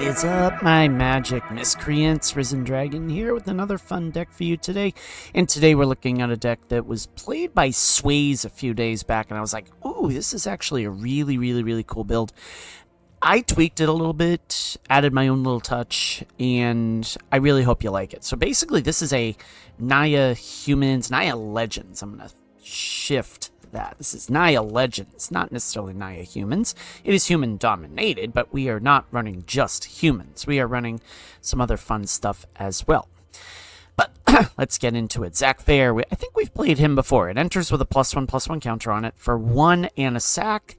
What is up, my magic miscreants? Risen Dragon here with another fun deck for you today. And today we're looking at a deck that was played by Sways a few days back, and I was like, ooh, this is actually a really cool build. I tweaked it a little bit, added my own little touch, and I really hope you like it. So basically, this is a Naya Legends. I'm going to shift that. This is Naya Legends, not necessarily Naya Humans. It is human dominated, but we are not running just humans. We are running some other fun stuff as well. But let's get into it. Zach Fair, I think we've played him before. It enters with a +1/+1 counter on it for 1 and a sack.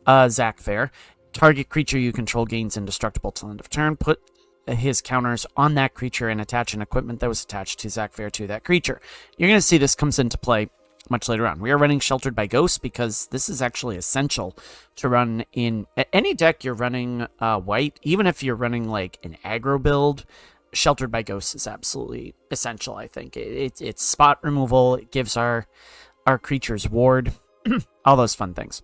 Zach Fair. Target creature you control gains indestructible till end of turn. Put his counters on that creature and attach an equipment that was attached to Zach Fair to that creature. You're going to see this comes into play much later on. We are running Sheltered by Ghosts because this is actually essential to run in any deck you're running white. Even if you're running like an aggro build, Sheltered by Ghosts is absolutely essential, I think. It's spot removal. It gives our creatures ward. All those fun things.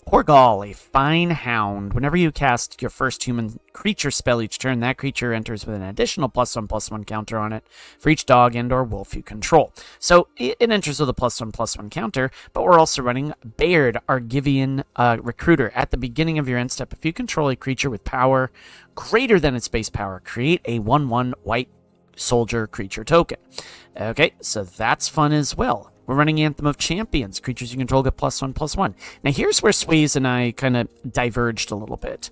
Porgal, a fine hound. Whenever you cast your first human creature spell each turn, that creature enters with an additional +1/+1 counter on it for each dog and or wolf you control. So it enters with a +1/+1 counter, but we're also running Baird, Argivian Recruiter. At the beginning of your end step, if you control a creature with power greater than its base power, create a 1/1 white soldier creature token. Okay, so that's fun as well. We're running Anthem of Champions. Creatures you control get +1/+1. Now, here's where Sways and I kind of diverged a little bit.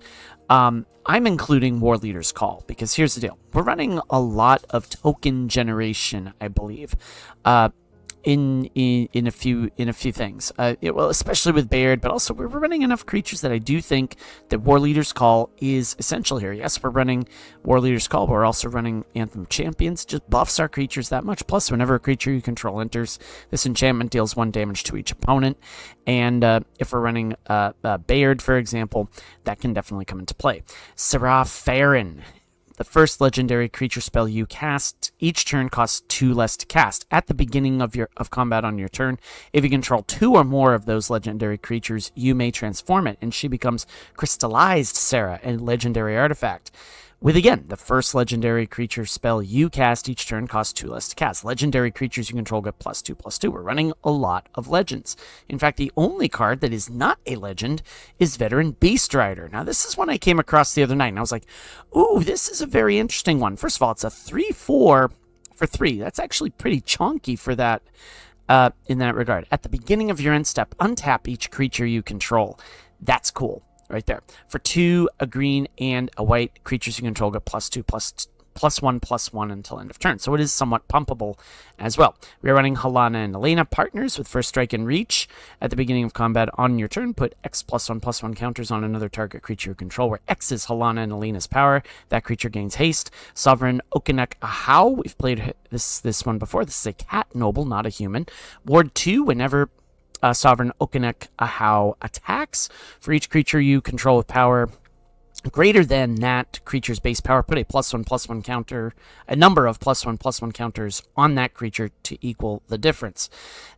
I'm including War Leader's Call, because here's the deal. We're running a lot of token generation, I believe, in a few things. Well, especially with Baird, but also we're running enough creatures that I do think that War Leader's Call is essential here. Yes, we're running War Leader's Call, but we're also running Anthem of Champions. It just buffs our creatures that much. Plus, whenever a creature you control enters, this enchantment deals 1 damage to each opponent. And if we're running Baird, for example, that can definitely come into play. Seraph Farron. The first legendary creature spell you cast each turn costs 2 less to cast. At the beginning of combat on your turn, if you control 2 or more of those legendary creatures, you may transform it, and she becomes Crystallized Sarah, a legendary artifact. With, again, the first legendary creature spell you cast each turn costs 2 less to cast. Legendary creatures you control get +2/+2. We're running a lot of legends. In fact, the only card that is not a legend is Veteran Beast Rider. Now, this is one I came across the other night, and I was like, ooh, this is a very interesting one. First of all, it's a 3/4 for 3. That's actually pretty chunky for that in that regard. At the beginning of your end step, untap each creature you control. That's cool. Right there. For 2, a green and a white, creatures you control get +1/+1 until end of turn. So it is somewhat pumpable as well. We are running Halana and Elena, partners with first strike and reach. At the beginning of combat on your turn, put X +1/+1 counters on another target creature you control, where X is Halana and Elena's power. That creature gains haste. Sovereign Okinek Ahau. We've played this one before. This is a cat noble, not a human. Ward 2, whenever Sovereign Okinek Ahau attacks. For each creature you control with power greater than that creature's base power, put a +1/+1 counter, a number of +1/+1 counters on that creature to equal the difference.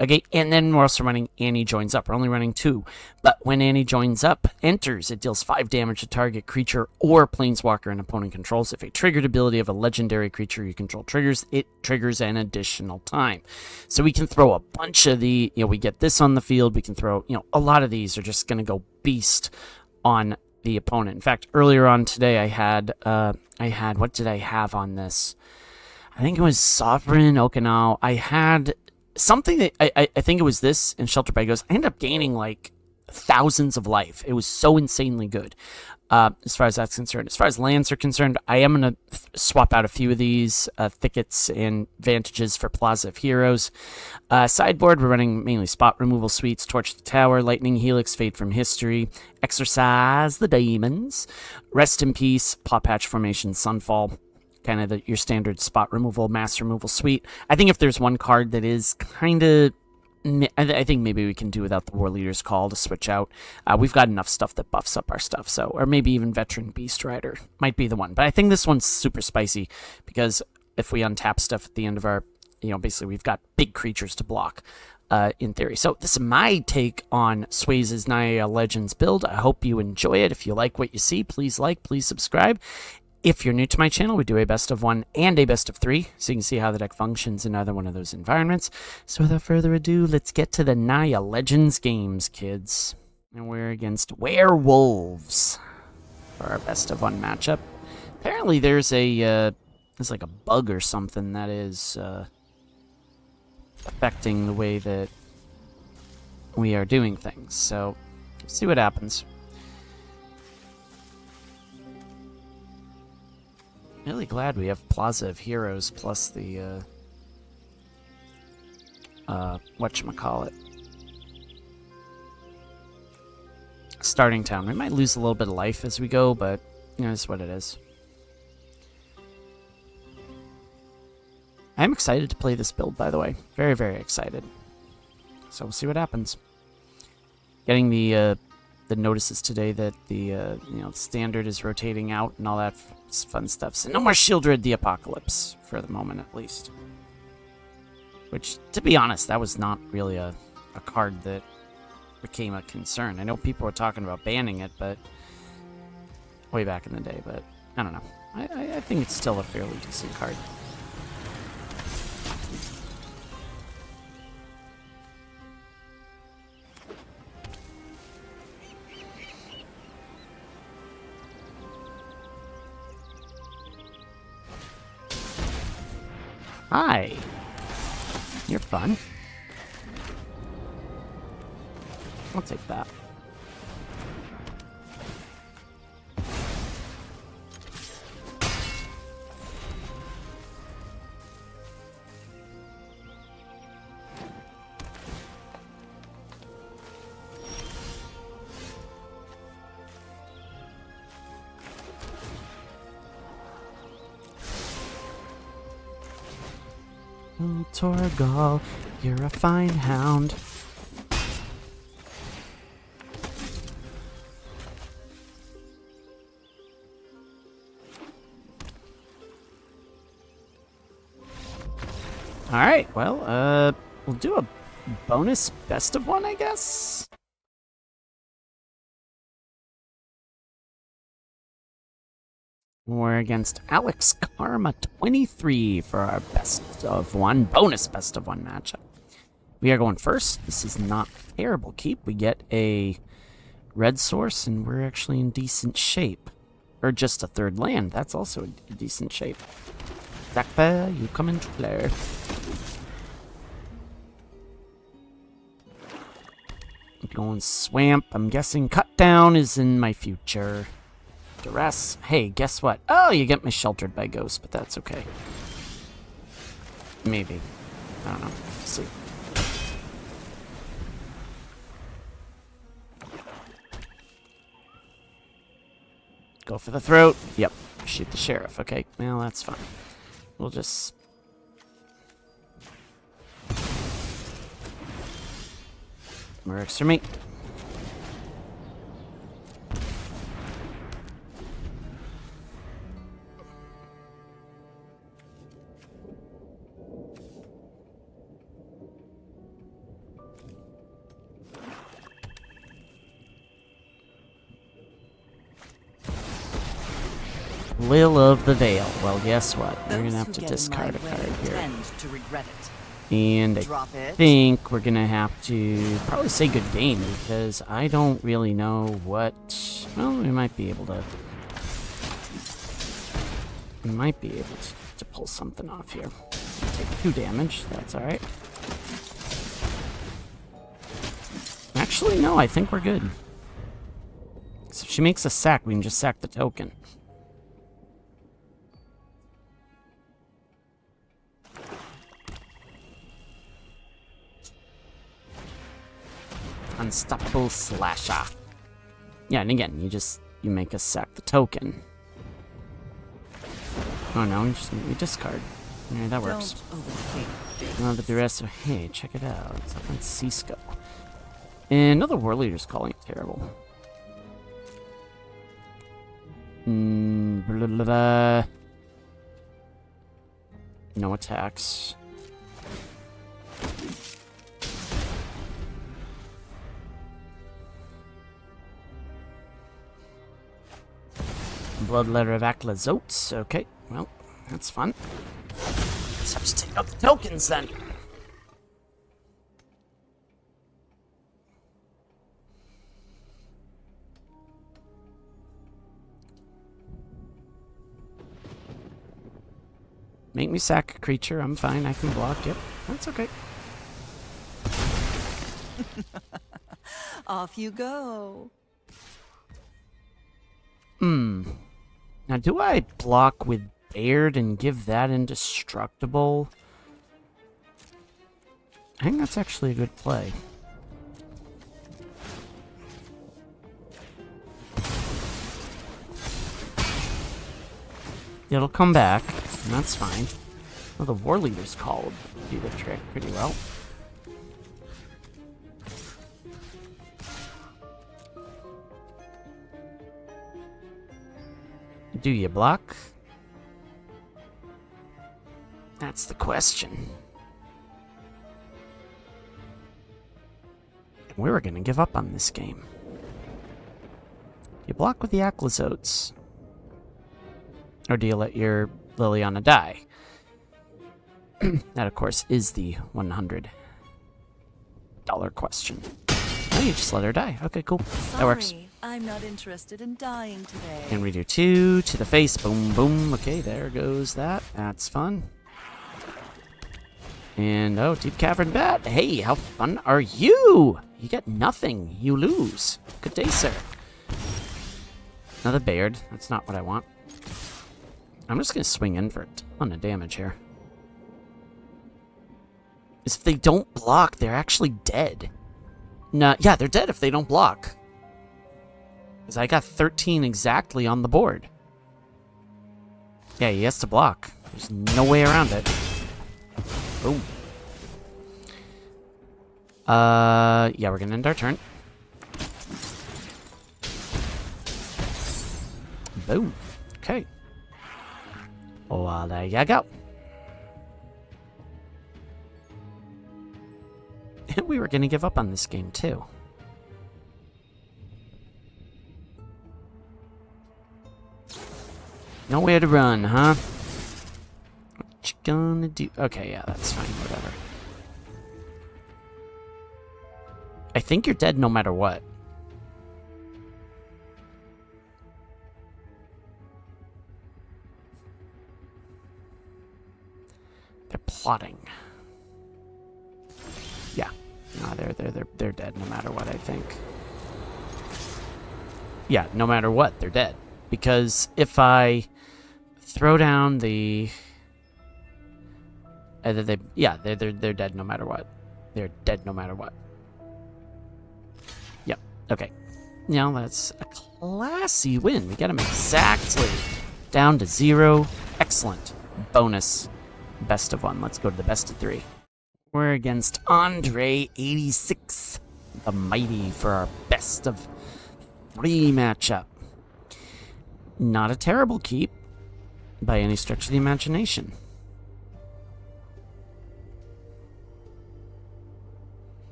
Okay, and then we're also running Annie Joins Up. We're only running 2, but when Annie Joins Up enters, it deals 5 damage to target creature or planeswalker an opponent controls. If a triggered ability of a legendary creature you control triggers, it triggers an additional time. So we can throw a bunch of we get this on the field. We can throw, a lot of these are just going to go beast on the opponent. In fact, earlier on today, I had what did I have on this? I think it was Sovereign Okinawa. I had something that I think it was this in Shelter by Ghosts. I ended up gaining like thousands of life. It was so insanely good. As far as that's concerned. As far as lands are concerned, I am going to swap out a few of these Thickets and Vantages for Plaza of Heroes. Sideboard, we're running mainly spot removal suites, Torch the Tower, Lightning Helix, Fade from History, Exorcise the Demons, Rest in Peace, Paw Patch Formation, Sunfall, kind of your standard spot removal, mass removal suite. I think if there's one card that is kind of I think maybe we can do without the War Leader's Call to switch out. We've got enough stuff that buffs up our stuff, so or maybe even Veteran Beast Rider might be the one. But I think this one's super spicy because if we untap stuff at the end of our, basically we've got big creatures to block. In theory. So this is my take on Sways' Naya Legends build. I hope you enjoy it. If you like what you see, please like, please subscribe. If you're new to my channel, we do a best of 1 and a best of 3, so you can see how the deck functions in either one of those environments. So without further ado, let's get to the Naya Legends games, kids. And we're against Werewolves for our best of 1 matchup. Apparently there's like a bug or something that is affecting the way that we are doing things. So let's see what happens. Really glad we have Plaza of Heroes plus the whatchamacallit, starting town. We might lose a little bit of life as we go, but you know, it's what it is. I'm excited to play this build, by the way. Very, very excited. So we'll see what happens. Getting the notices today that the standard is rotating out and all that fun stuff. So no more Shieldred the Apocalypse for the moment, at least. Which, to be honest, that was not really a card that became a concern. I know people were talking about banning it, but way back in the day. But I don't know. I think it's still a fairly decent card. Hi. You're fun. I'll take that. Torgal, you're a fine hound. Alright, well, we'll do a bonus best of 1, I guess? We're against Alex Karma 23 for our best of 1, bonus best of 1 matchup. We are going first. This is not a terrible keep. We get a red source, and we're actually in decent shape. Or just a 3rd land. That's also in decent shape. Zakfa, you come into play. Going Swamp. I'm guessing Cut Down is in my future. Duress. Hey, guess what? Oh, you get me sheltered by Ghost, but that's okay. Maybe. I don't know. Let's see. Go for the throat. Yep. Shoot the sheriff. Okay. Well, that's fine. We'll just... Works for me. Lil of the Veil. Well, guess what? We're gonna have to discard a card here. And I think we're gonna have to probably say good game, because I don't really know what... Well, we might be able to... We might be able to pull something off here. Take 2 damage. That's alright. Actually, no, I think we're good. So if she makes a sack, we can just sack the token. Unstoppable Slasher. Yeah, and again, you make us sack the token. Oh no, we discard. Alright, that works. The duress. So, hey, check it out. It's up on Cisco. And another War Leader's calling it terrible. Blah, blah, blah. No attacks. Bloodletter of Aclazotes. Okay, well, that's fun. Let's have to take out the tokens then. Make me sack a creature. I'm fine. I can block. Yep, that's okay. Off you go. Now, do I block with Baird and give that indestructible? I think that's actually a good play. It'll come back, and that's fine. Well, the War Leader's Call would do the trick pretty well. Do you block? That's the question. We were gonna give up on this game. You block with the Aclazotes. Or do you let your Liliana die? That, of course, is the $100 question. Oh, you just let her die. Okay, cool. That works. I'm not interested in dying today. And we do 2 to the face. Boom, boom. Okay, there goes that. That's fun. And, oh, Deep Cavern Bat. Hey, how fun are you? You get nothing. You lose. Good day, sir. Another Baird. That's not what I want. I'm just going to swing in for a ton of damage here. If they don't block, they're actually dead. No, yeah, they're dead if they don't block. Because I got 13 exactly on the board. Yeah, he has to block. There's no way around it. Boom. Yeah, we're going to end our turn. Boom. Okay. Well, there you go. And we were going to give up on this game, too. Nowhere to run, huh? What you gonna do? Okay, yeah, that's fine, whatever. I think you're dead no matter what. They're plotting. Yeah. No, they're dead no matter what, I think. Yeah, no matter what, they're dead. Because if I throw down the they're dead no matter what. They're dead no matter what. Yep. Okay. Now that's a classy win. We got them exactly down to 0. Excellent. Bonus. Best of 1. Let's go to the best of 3. We're against Andre 86, the mighty, for our best of 3 matchup. Not a terrible keep by any stretch of the imagination.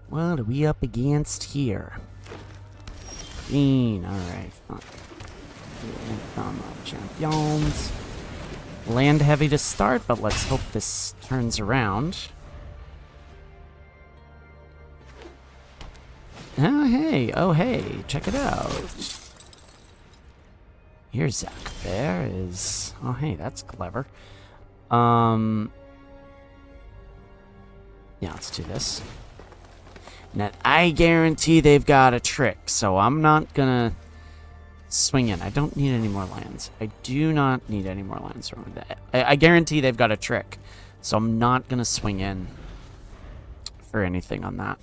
What are we up against here? Green, alright. Champions. Land heavy to start, but let's hope this turns around. Oh hey, check it out. Here's Zach. There is... Oh hey, that's clever. Yeah, let's do this. Now, I guarantee they've got a trick, so I'm not gonna swing in. I don't need any more lands. I do not need any more lands. I guarantee they've got a trick, so I'm not gonna swing in for anything on that.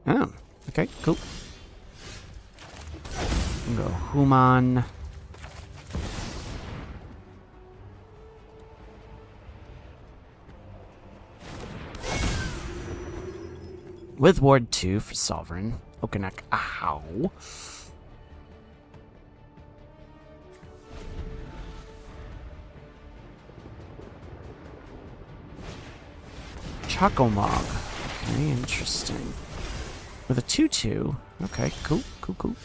Oh, okay, cool. We'll go Human. With Ward 2 for Sovereign. Okanek, ow. Chocomog. Okay, interesting. With a 2-2. Okay, cool, cool, cool.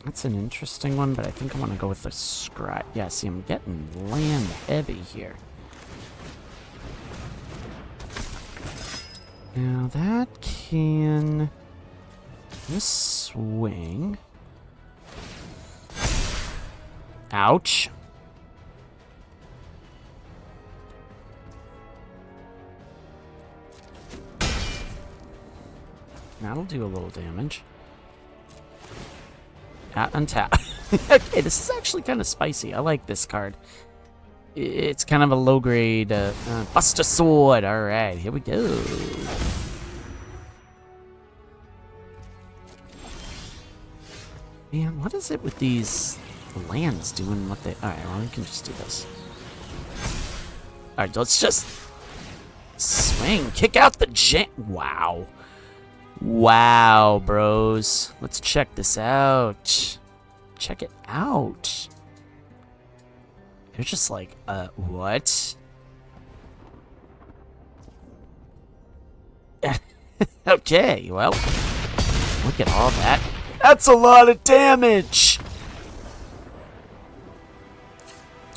That's an interesting one, but I think I want to go with the Scry. Yeah, see, I'm getting land heavy here. Now that can just swing. Ouch. That'll do a little damage. Untap. Okay, this is actually kind of spicy. I like this card. It's kind of a low grade Buster Sword. Alright, here we go. Man, what is it with these lands doing what they... Alright, well, we can just do this. Alright, let's just swing. Kick out the jam. Wow. Wow, bros. Let's check this out. Check it out. They're just like, what? Okay, well, look at all that. That's a lot of damage!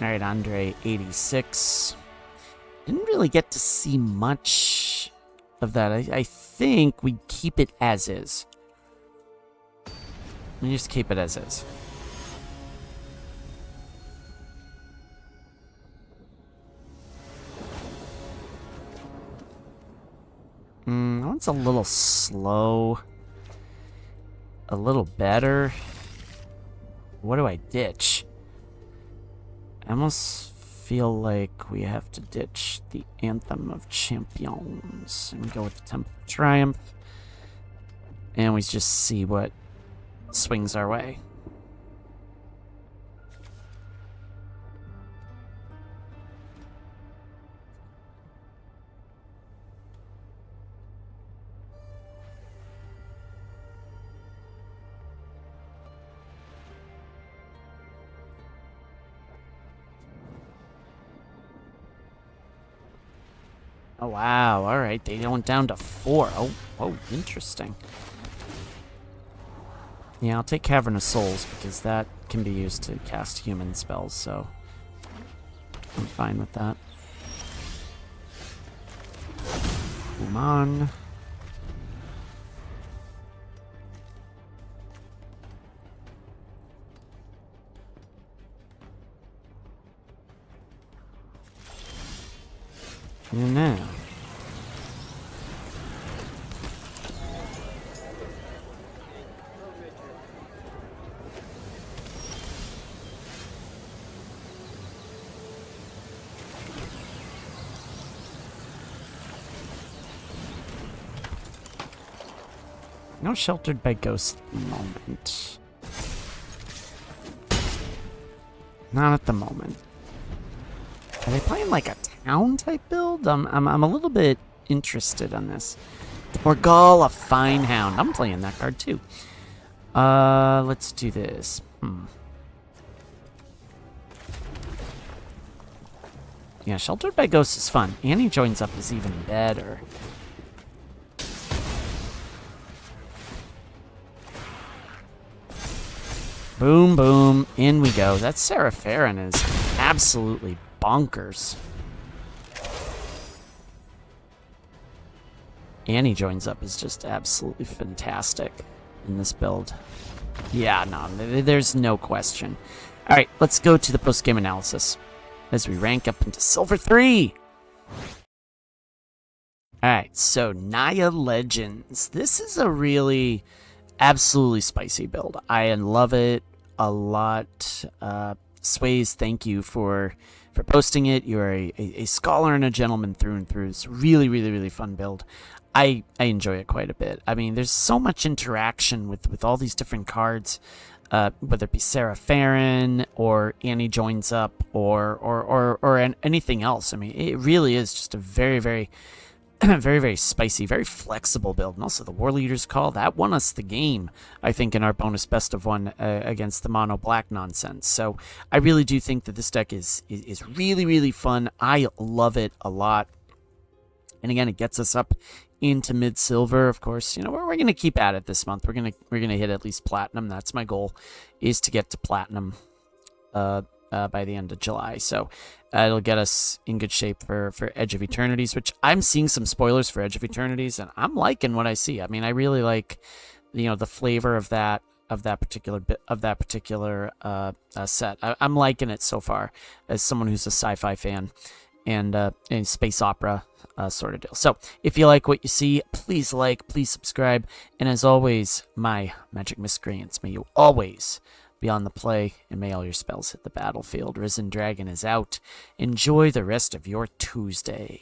Alright, Andre 86. Didn't really get to see much of that. I think we keep it as is. We just keep it as is. That one's a little slow. A little better. What do I ditch? I almost feel like we have to ditch the Anthem of Champions and go with the Temple of Triumph. And we just see what swings our way. Oh, wow. All right. They went down to 4. Oh, interesting. Yeah, I'll take Cavern of Souls because that can be used to cast human spells, so I'm fine with that. Come on. And now. No Sheltered by Ghosts at the moment. Not at the moment. Are they playing like a town type build? I'm a little bit interested on this. Torgal, a Fine Hound. I'm playing that card too. Let's do this. Yeah, Sheltered by Ghosts is fun. Annie joins up is even better. Boom, boom, in we go. That Serapharin is absolutely bonkers. Annie joins up is just absolutely fantastic in this build. Yeah, no, there's no question. All right, let's go to the post-game analysis as we rank up into Silver 3. All right, so Naya Legends. This is a really absolutely spicy build. I love it a lot. Sways, thank you for posting it. You're a scholar and a gentleman through and through. It's really, really, really fun build. I enjoy it quite a bit. I mean, there's so much interaction with all these different cards. whether it be Sarah Farron or Annie joins up or anything else. I mean, it really is just a very, very very, very spicy, very flexible build. And also the War Leader's Call, that won us the game, I think, in our bonus best of one against the mono black nonsense. So I really do think that this deck is really, really fun. I love it a lot. And again, it gets us up into mid silver. Of course, you know, we're going to keep at it this month. We're going to hit at least platinum. That's my goal, is to get to platinum by the end of July. So it'll get us in good shape for Edge of Eternities, which I'm seeing some spoilers for Edge of Eternities, and I'm liking what I see. I mean, I really like, you know, the flavor of that particular set. I'm liking it so far as someone who's a sci-fi fan and space opera sort of deal. So if you like what you see, please like, please subscribe, and as always, my magic miscreants, may you always be on the play, and may all your spells hit the battlefield. Risen Dragon is out. Enjoy the rest of your Tuesday.